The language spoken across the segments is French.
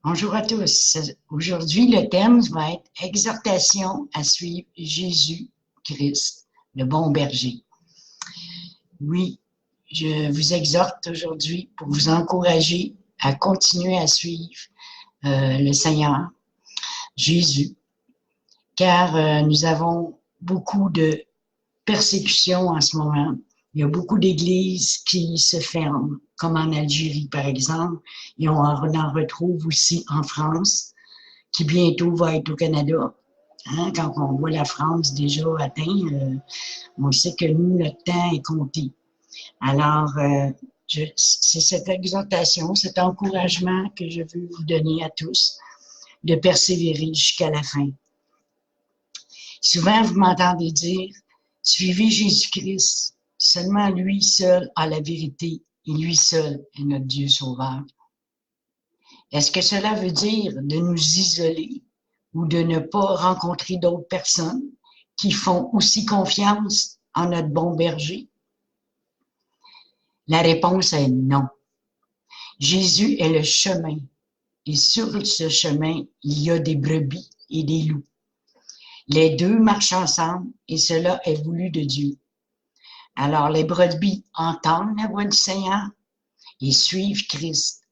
Bonjour à tous. Aujourd'hui, le thème va être exhortation à suivre Jésus-Christ, le bon berger. Oui, je vous exhorte aujourd'hui pour vous encourager à continuer à suivre le Seigneur, Jésus, car nous avons beaucoup de persécutions en ce moment. Il y a beaucoup d'églises qui se ferment, comme en Algérie, par exemple, et on en retrouve aussi en France, qui bientôt va être au Canada. Hein, quand on voit la France déjà atteint, on sait que nous, notre temps est compté. Alors, c'est cette exhortation, cet encouragement que je veux vous donner à tous, de persévérer jusqu'à la fin. Souvent, vous m'entendez dire, suivez Jésus-Christ, seulement lui seul a la vérité et lui seul est notre Dieu sauveur. Est-ce que cela veut dire de nous isoler ou de ne pas rencontrer d'autres personnes qui font aussi confiance en notre bon berger? La réponse est non. Jésus est le chemin et sur ce chemin, il y a des brebis et des loups. Les deux marchent ensemble et cela est voulu de Dieu. Alors les brebis entendent la voix du Seigneur et suivent Christ,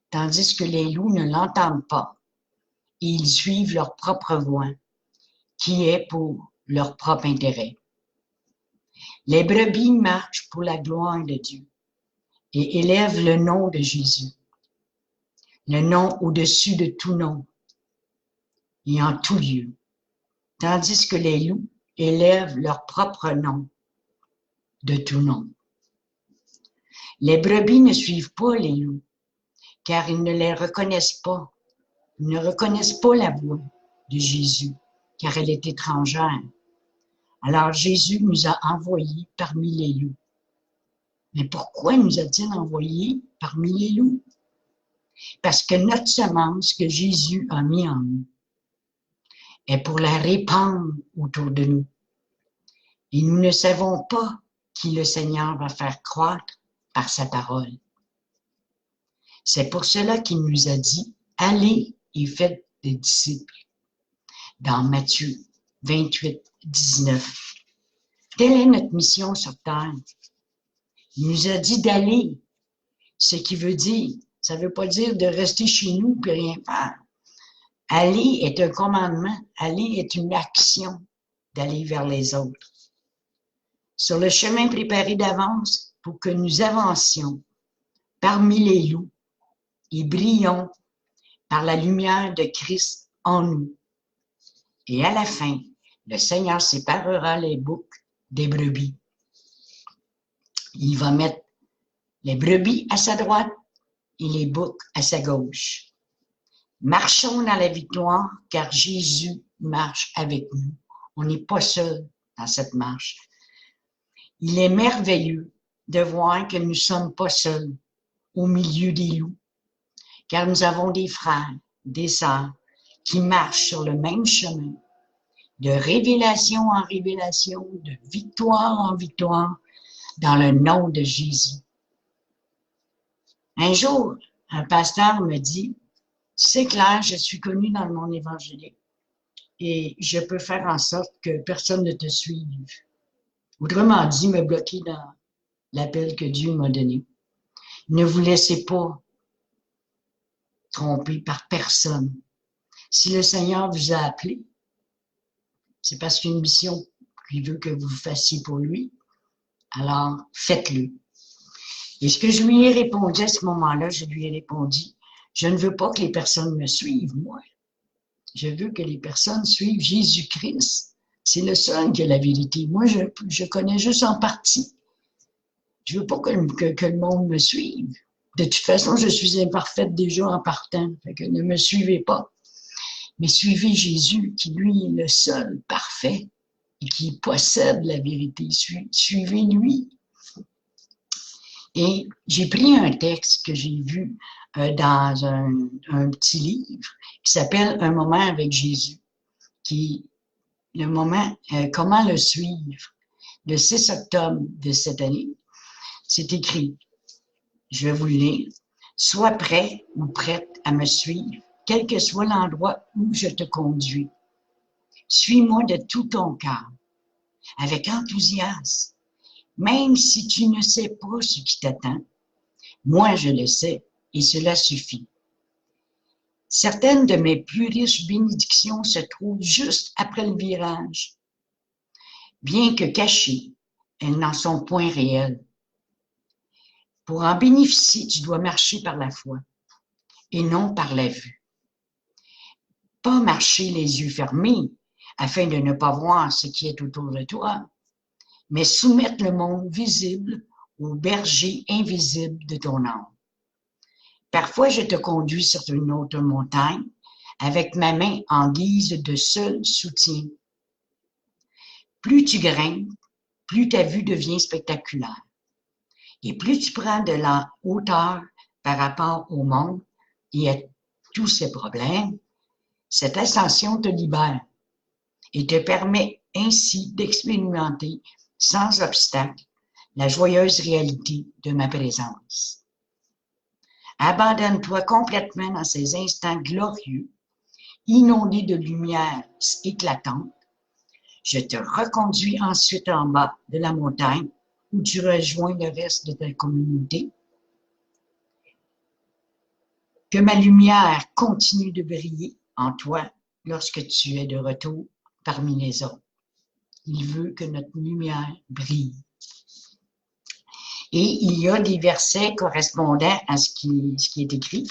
tandis que les loups ne l'entendent pas et ils suivent leur propre voie, qui est pour leur propre intérêt. Les brebis marchent pour la gloire de Dieu et élèvent le nom de Jésus, le nom au-dessus de tout nom et en tout lieu, tandis que les loups élèvent leur propre nom de tout nom. Les brebis ne suivent pas les loups, car ils ne les reconnaissent pas. Ils ne reconnaissent pas la voix de Jésus, car elle est étrangère. Alors Jésus nous a envoyés parmi les loups. Mais pourquoi nous a-t-il envoyés parmi les loups? Parce que notre semence que Jésus a mis en nous est pour la répandre autour de nous. Et nous ne savons pas qui le Seigneur va faire croître par sa parole. C'est pour cela qu'il nous a dit, allez et faites des disciples. Dans Matthieu 28, 19. Telle est notre mission sur terre. Il nous a dit d'aller, ce qui veut dire, ça ne veut pas dire de rester chez nous et rien faire. Aller est un commandement, aller est une action d'aller vers les autres. Sur le chemin préparé d'avance pour que nous avancions parmi les loups et brillons par la lumière de Christ en nous. Et à la fin, le Seigneur séparera les boucs des brebis. Il va mettre les brebis à sa droite et les boucs à sa gauche. Marchons dans la victoire, car Jésus marche avec nous. On n'est pas seul dans cette marche. Il est merveilleux de voir que nous ne sommes pas seuls au milieu des loups, car nous avons des frères, des sœurs qui marchent sur le même chemin, de révélation en révélation, de victoire en victoire, dans le nom de Jésus. Un jour, un pasteur me dit, c'est clair, je suis connu dans le monde évangélique et je peux faire en sorte que personne ne te suive. Autrement dit, me bloquer dans l'appel que Dieu m'a donné. Ne vous laissez pas tromper par personne. Si le Seigneur vous a appelé, c'est parce qu'il y a une mission qu'il veut que vous fassiez pour lui. Alors, faites-le. Et ce que je lui ai répondu à ce moment-là, je lui ai répondu, je ne veux pas que les personnes me suivent, moi. Je veux que les personnes suivent Jésus-Christ. C'est le seul qui a la vérité. Moi, je connais juste en partie. Je veux pas que le monde me suive. De toute façon, je suis imparfaite déjà en partant. Fait que ne me suivez pas. Mais suivez Jésus, qui lui est le seul parfait et qui possède la vérité. Suivez-lui. Et j'ai pris un texte que j'ai vu dans un petit livre qui s'appelle Un moment avec Jésus, qui le moment Comment le suivre, le 6 octobre de cette année. C'est écrit, je vais vous le lire, sois prêt ou prête à me suivre quel que soit l'endroit où je te conduis. Suis-moi de tout ton cœur, avec enthousiasme, même si tu ne sais pas ce qui t'attend. Moi, je le sais, et cela suffit. Certaines de mes plus riches bénédictions se trouvent juste après le virage. Bien que cachées, elles n'en sont point réelles. Pour en bénéficier, tu dois marcher par la foi et non par la vue. Pas marcher les yeux fermés afin de ne pas voir ce qui est autour de toi, mais soumettre le monde visible au berger invisible de ton âme. Parfois, je te conduis sur une autre montagne avec ma main en guise de seul soutien. Plus tu grimpes, plus ta vue devient spectaculaire. Et plus tu prends de la hauteur par rapport au monde et à tous ses problèmes, cette ascension te libère et te permet ainsi d'expérimenter sans obstacle la joyeuse réalité de ma présence. Abandonne-toi complètement dans ces instants glorieux, inondés de lumière éclatante. Je te reconduis ensuite en bas de la montagne où tu rejoins le reste de ta communauté. Que ma lumière continue de briller en toi lorsque tu es de retour parmi les autres. Il veut que notre lumière brille. Et il y a des versets correspondants à ce qui est écrit,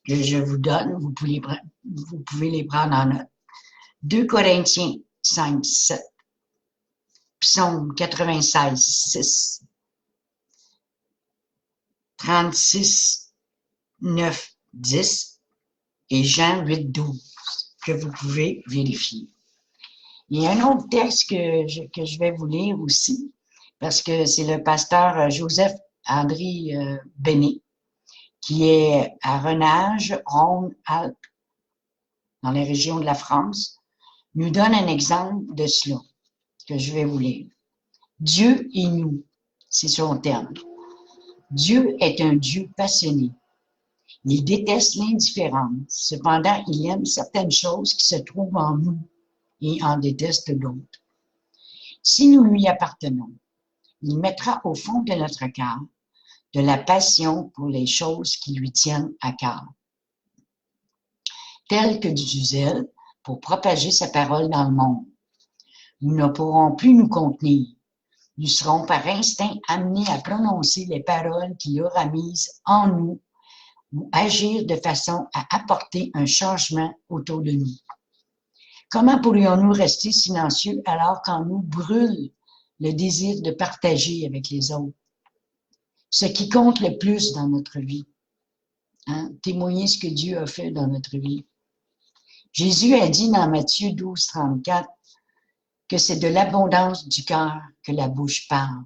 que je vous donne, vous pouvez les prendre en note. 2 Corinthiens 5, 7, Psaume 96, 6, 36, 9, 10 et Jean 8, 12, que vous pouvez vérifier. Il y a un autre texte que je vais vous lire aussi, parce que c'est le pasteur Joseph-André Bénet, qui est à Renage, Rhône-Alpes, dans les régions de la France, nous donne un exemple de cela, que je vais vous lire. Dieu et nous, c'est son terme. Dieu est un Dieu passionné. Il déteste l'indifférence. Cependant, il aime certaines choses qui se trouvent en nous et en déteste d'autres. Si nous lui appartenons, il mettra au fond de notre cœur de la passion pour les choses qui lui tiennent à cœur, telles que du zèle pour propager sa parole dans le monde. Nous ne pourrons plus nous contenir. Nous serons par instinct amenés à prononcer les paroles qu'il aura mises en nous ou agir de façon à apporter un changement autour de nous. Comment pourrions-nous rester silencieux alors qu'en nous brûle le désir de partager avec les autres? Ce qui compte le plus dans notre vie. Témoigner ce que Dieu a fait dans notre vie. Jésus a dit dans Matthieu 12, 34 que c'est de l'abondance du cœur que la bouche parle.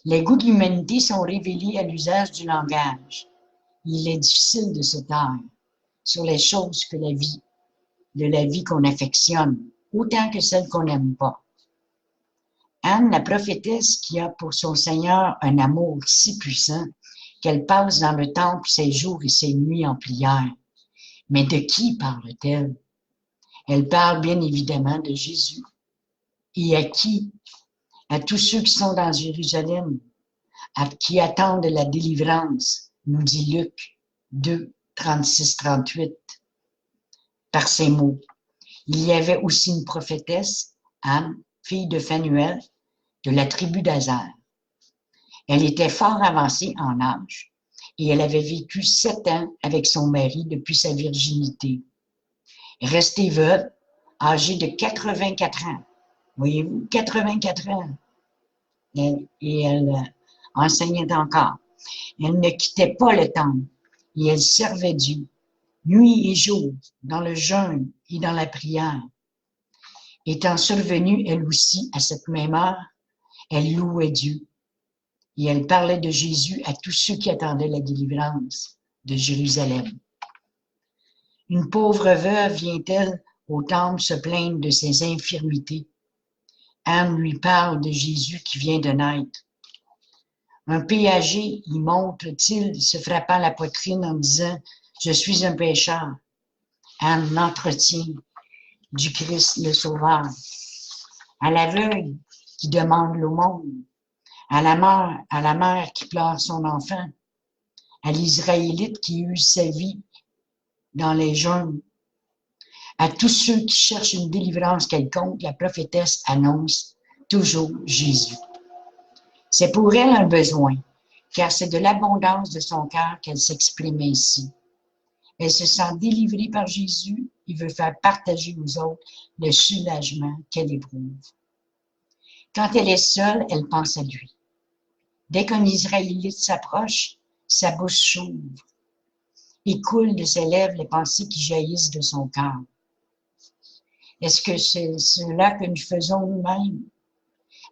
Les goûts de l'humanité sont révélés à l'usage du langage. Il est difficile de se taire sur les choses de la vie qu'on affectionne, autant que celles qu'on n'aime pas. Anne, la prophétesse qui a pour son Seigneur un amour si puissant qu'elle passe dans le temple ses jours et ses nuits en prière. Mais de qui parle-t-elle? Elle parle bien évidemment de Jésus. Et à qui? À tous ceux qui sont dans Jérusalem, qui attendent la délivrance, nous dit Luc 2, 36, 38. Par ces mots, il y avait aussi une prophétesse, Anne, fille de Phanuel, de la tribu d'Aser. Elle était fort avancée en âge et elle avait vécu 7 ans avec son mari depuis sa virginité. Restée veuve, âgée de 84 ans. Voyez-vous, 84 ans. Et elle enseignait encore. Elle ne quittait pas le temple et elle servait Dieu, nuit et jour, dans le jeûne et dans la prière. Étant survenue, elle aussi, à cette même heure, elle louait Dieu. Et elle parlait de Jésus à tous ceux qui attendaient la délivrance de Jérusalem. Une pauvre veuve vient-elle au temple se plaindre de ses infirmités. Anne lui parle de Jésus qui vient de naître. Un péager y montre-t-il se frappant la poitrine en disant « Je suis un pécheur ». en entretien du Christ le Sauveur, à l'aveugle qui demande l'aumône, à la mère qui pleure son enfant, à l'Israélite qui eut sa vie dans les jeûnes, à tous ceux qui cherchent une délivrance quelconque, la prophétesse annonce toujours Jésus. C'est pour elle un besoin, car c'est de l'abondance de son cœur qu'elle s'exprime ainsi. Elle se sent délivrée par Jésus, il veut faire partager aux autres le soulagement qu'elle éprouve. Quand elle est seule, elle pense à lui. Dès qu'un Israélite s'approche, sa bouche s'ouvre et coule de ses lèvres les pensées qui jaillissent de son cœur. Est-ce que c'est cela que nous faisons nous-mêmes?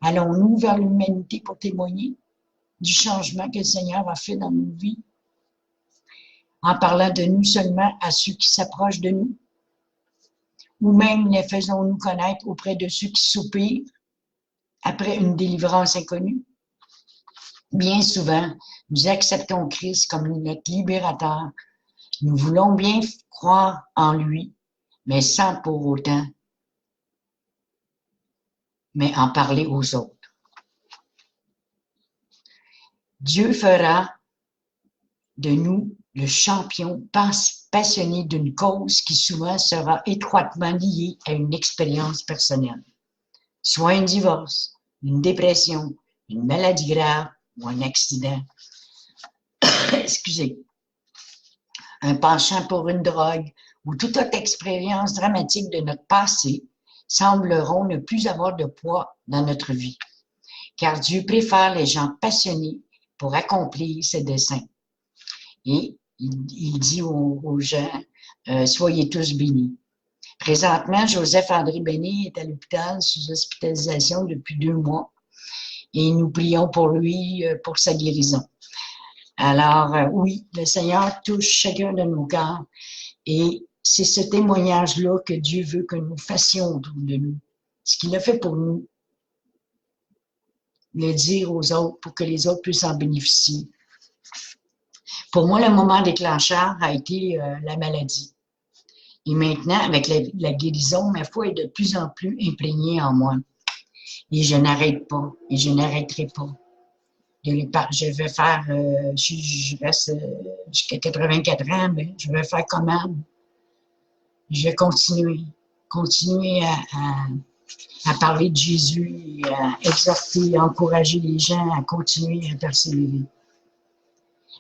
Allons-nous vers l'humanité pour témoigner du changement que le Seigneur a fait dans nos vies, en parlant de nous seulement à ceux qui s'approchent de nous? Ou même les faisons-nous connaître auprès de ceux qui soupirent après une délivrance inconnue? Bien souvent, nous acceptons Christ comme notre libérateur. Nous voulons bien croire en lui, mais sans pour autant en parler aux autres. Dieu fera de nous le champion passionné d'une cause qui souvent sera étroitement liée à une expérience personnelle, soit un divorce, une dépression, une maladie grave ou un accident. Excusez. Un penchant pour une drogue ou toute autre expérience dramatique de notre passé sembleront ne plus avoir de poids dans notre vie, car Dieu préfère les gens passionnés pour accomplir ses desseins. Et il dit aux gens, soyez tous bénis. Présentement, Joseph-André Béni est à l'hôpital sous hospitalisation depuis 2 mois et nous prions pour lui, pour sa guérison. Alors, oui, le Seigneur touche chacun de nos cœurs et c'est ce témoignage-là que Dieu veut que nous fassions autour de nous. Ce qu'il a fait pour nous, le dire aux autres pour que les autres puissent en bénéficier. Pour moi, le moment déclencheur a été la maladie. Et maintenant, avec la guérison, ma foi est de plus en plus imprégnée en moi. Et je n'arrête pas, et je n'arrêterai pas. Je vais faire, je reste jusqu'à 84 ans, mais je vais faire comment? Je vais continuer à parler de Jésus, à exhorter, à encourager les gens à continuer à persévérer.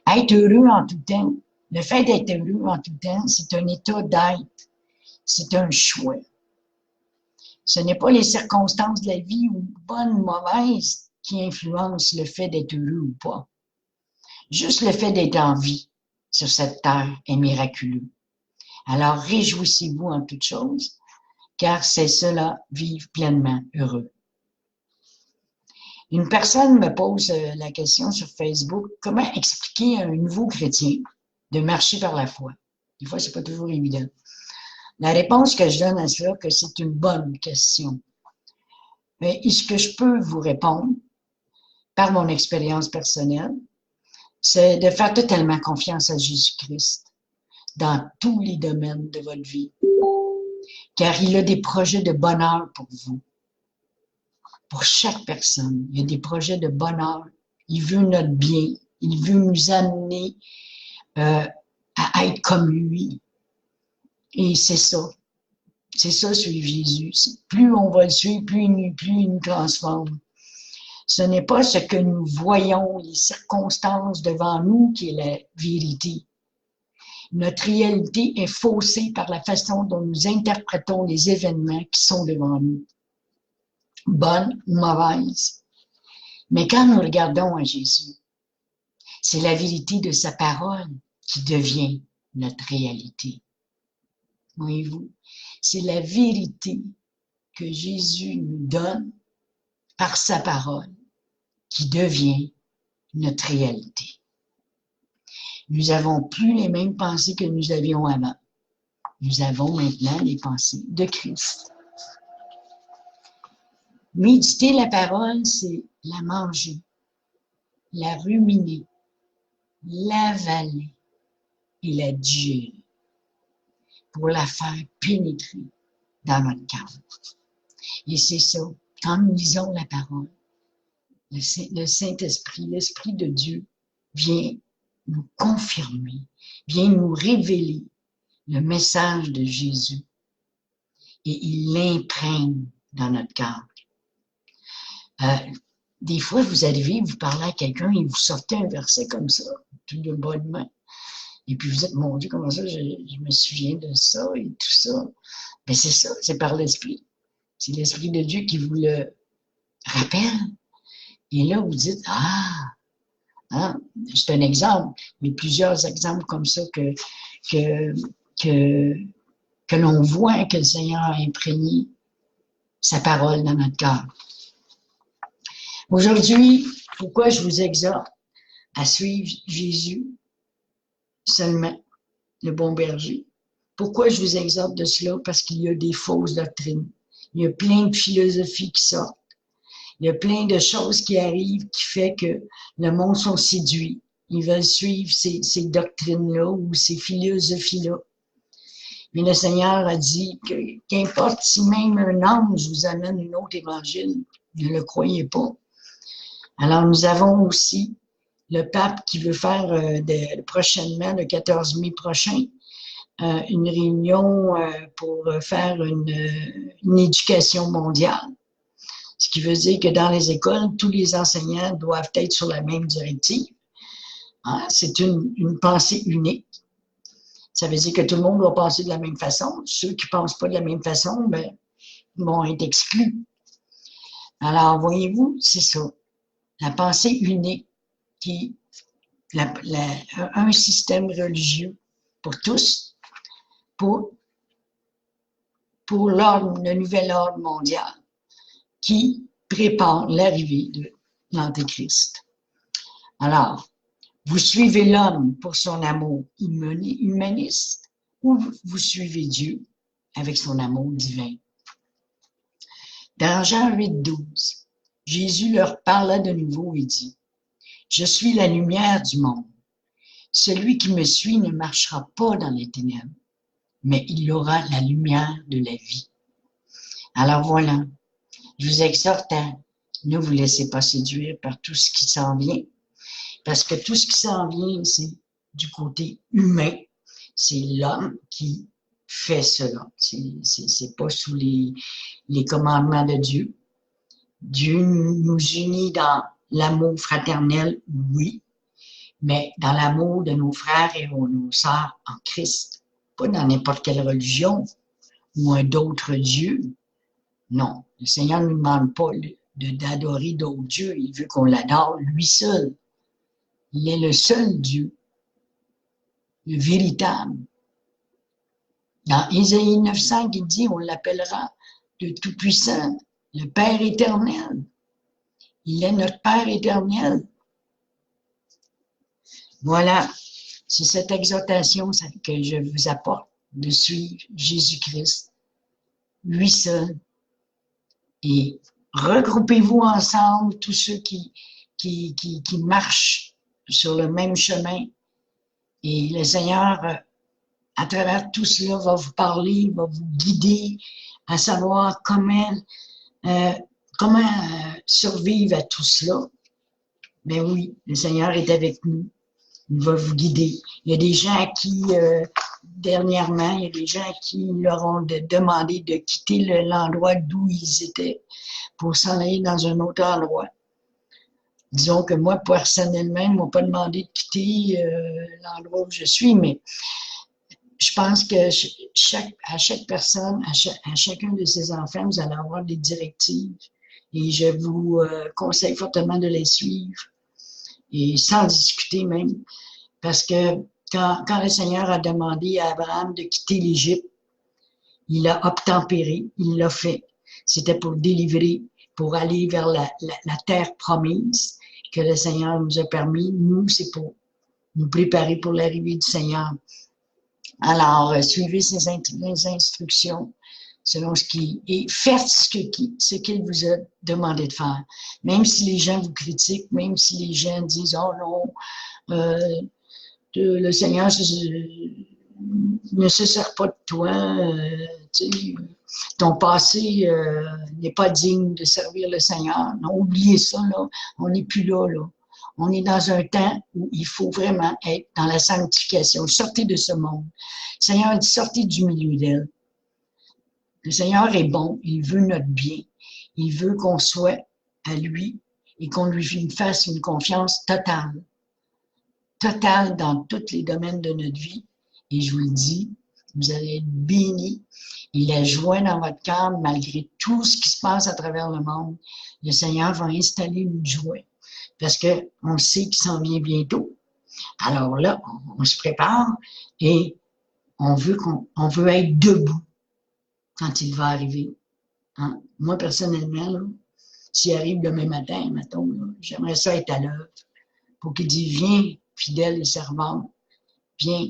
Être heureux en tout temps, le fait d'être heureux en tout temps, c'est un état d'être, c'est un choix. Ce n'est pas les circonstances de la vie, ou bonnes ou mauvaises, qui influencent le fait d'être heureux ou pas. Juste le fait d'être en vie sur cette terre est miraculeux. Alors réjouissez-vous en toutes choses, car c'est cela, vivre pleinement heureux. Une personne me pose la question sur Facebook, comment expliquer à un nouveau chrétien de marcher par la foi? Des fois, c'est pas toujours évident. La réponse que je donne à cela, que c'est une bonne question. Mais ce que je peux vous répondre, par mon expérience personnelle, c'est de faire totalement confiance à Jésus-Christ dans tous les domaines de votre vie. Car il a des projets de bonheur pour vous. Pour chaque personne, il y a des projets de bonheur. Il veut notre bien. Il veut nous amener à être comme lui. Et c'est ça. C'est ça, suivre Jésus. Plus on va le suivre, plus il nous transforme. Ce n'est pas ce que nous voyons, les circonstances devant nous qui est la vérité. Notre réalité est faussée par la façon dont nous interprétons les événements qui sont devant nous, bonnes ou mauvaises. Mais quand nous regardons à Jésus, c'est la vérité de sa parole qui devient notre réalité. Voyez-vous, c'est la vérité que Jésus nous donne par sa parole qui devient notre réalité. Nous n'avons plus les mêmes pensées que nous avions avant. Nous avons maintenant les pensées de Christ. Méditer la parole, c'est la manger, la ruminer, l'avaler et la digérer. pour la faire pénétrer dans notre cœur. Et c'est ça, quand nous lisons la parole, le Saint-Esprit, l'Esprit de Dieu vient nous confirmer, vient nous révéler le message de Jésus et il l'imprègne dans notre cœur. Des fois, vous arrivez, vous parlez à quelqu'un et vous sortez un verset comme ça, tout de bonne main. Et puis vous êtes, mon Dieu, comment ça, je me souviens de ça et tout ça. Mais c'est ça, c'est par l'Esprit. C'est l'Esprit de Dieu qui vous le rappelle. Et là, vous dites, ah, hein, c'est un exemple, mais plusieurs exemples comme ça que l'on voit que le Seigneur a imprégné sa parole dans notre cœur. Aujourd'hui, pourquoi je vous exhorte à suivre Jésus seulement, le bon berger? Pourquoi je vous exhorte de cela? Parce qu'il y a des fausses doctrines. Il y a plein de philosophies qui sortent. Il y a plein de choses qui arrivent qui fait que le monde sont séduits. Ils veulent suivre ces doctrines-là ou ces philosophies-là. Mais le Seigneur a dit que qu'importe si même un ange vous amène un autre évangile, ne le croyez pas. Alors nous avons aussi le pape qui veut faire prochainement, le 14 mai prochain, une réunion pour faire une éducation mondiale. Ce qui veut dire que dans les écoles, tous les enseignants doivent être sur la même directive. Hein? C'est une pensée unique. Ça veut dire que tout le monde doit penser de la même façon. Ceux qui ne pensent pas de la même façon, ben, vont être exclus. Alors, voyez-vous, c'est ça. La pensée unique qui un système religieux pour tous, pour le nouvel ordre mondial qui prépare l'arrivée de l'Antéchrist. Alors, vous suivez l'homme pour son amour humaniste ou vous suivez Dieu avec son amour divin. Dans Jean 8,12, Jésus leur parla de nouveau et dit, « Je suis la lumière du monde. Celui qui me suit ne marchera pas dans les ténèbres, mais il aura la lumière de la vie. » Alors voilà, je vous exhorte à ne vous laissez pas séduire par tout ce qui s'en vient, parce que tout ce qui s'en vient, c'est du côté humain. C'est l'homme qui fait cela. C'est pas sous les commandements de Dieu. Dieu nous unit dans l'amour fraternel, oui, mais dans l'amour de nos frères et de nos sœurs en Christ. Pas dans n'importe quelle religion ou un d'autre Dieu. Non, le Seigneur ne nous demande pas d'adorer d'autres dieux. Il veut qu'on l'adore lui seul. Il est le seul Dieu, le véritable. Dans Ésaïe 9,5, il dit, on l'appellera le Tout-Puissant, le Père éternel. Il est notre Père éternel. Voilà, c'est cette exhortation que je vous apporte de suivre Jésus-Christ, lui seul. Et regroupez-vous ensemble, tous ceux qui marchent sur le même chemin. Et le Seigneur, à travers tout cela, va vous parler, va vous guider à savoir comment survivre à tout cela. Mais oui, le Seigneur est avec nous. Il va vous guider. Il y a des gens qui, dernièrement, il y a des gens qui leur ont demandé de quitter l'endroit d'où ils étaient pour s'en aller dans un autre endroit. Disons que moi, personnellement, ils ne m'ont pas demandé de quitter l'endroit où je suis, mais je pense que à chaque personne, à chacun de ses enfants, vous allez avoir des directives. Et je vous conseille fortement de les suivre. Et sans discuter même. Parce que quand le Seigneur a demandé à Abraham de quitter l'Égypte, il a obtempéré, il l'a fait. C'était pour délivrer, pour aller vers la terre promise que le Seigneur nous a permis. Nous, c'est pour nous préparer pour l'arrivée du Seigneur. Alors, suivez ces instructions selon ce qui est, faites ce qu'il vous a demandé de faire. Même si les gens vous critiquent, même si les gens disent « Oh non, le Seigneur ne se sert pas de toi. Tu sais, ton passé n'est pas digne de servir le Seigneur. Non, oubliez ça, là. On n'est plus là, là. On est dans un temps où il faut vraiment être dans la sanctification. Sortez de ce monde. Le Seigneur dit, sortez du milieu d'elle. Le Seigneur est bon. Il veut notre bien. Il veut qu'on soit à lui et qu'on lui fasse une confiance totale. Totale dans tous les domaines de notre vie. Et je vous le dis, vous allez être bénis. Et la joie dans votre cœur, malgré tout ce qui se passe à travers le monde, le Seigneur va installer une joie. Parce qu'on sait qu'il s'en vient bientôt. Alors là, on se prépare et on veut être debout quand il va arriver. Hein? Moi, personnellement, s'il arrive demain matin, mettons, j'aimerais ça être à l'œuvre pour qu'il dise, viens, fidèle et servante, viens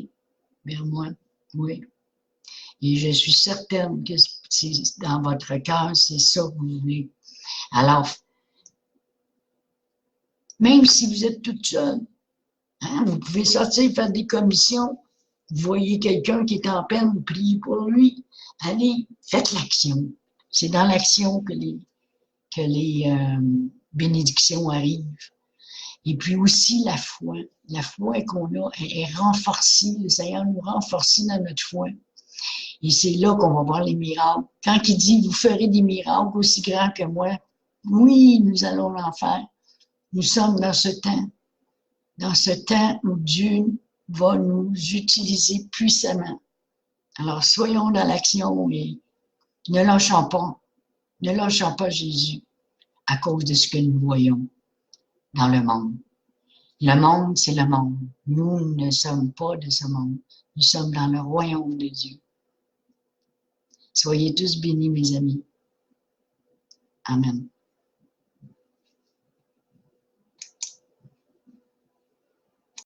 vers moi. Oui. Et je suis certaine que c'est dans votre cœur, c'est ça que vous voulez. Alors, même si vous êtes toute seule, hein, vous pouvez sortir faire des commissions. Vous voyez quelqu'un qui est en peine, priez pour lui. Allez, faites l'action. C'est dans l'action que les bénédictions arrivent. Et puis aussi la foi. La foi qu'on a est renforcée. Le Seigneur nous renforce dans notre foi. Et c'est là qu'on va voir les miracles. Quand il dit, vous ferez des miracles aussi grands que moi, oui, nous allons en faire. Nous sommes dans ce temps où Dieu va nous utiliser puissamment. Alors, soyons dans l'action et ne lâchons pas Jésus à cause de ce que nous voyons dans le monde. Le monde, c'est le monde. Nous ne sommes pas de ce monde. Nous sommes dans le royaume de Dieu. Soyez tous bénis, mes amis. Amen.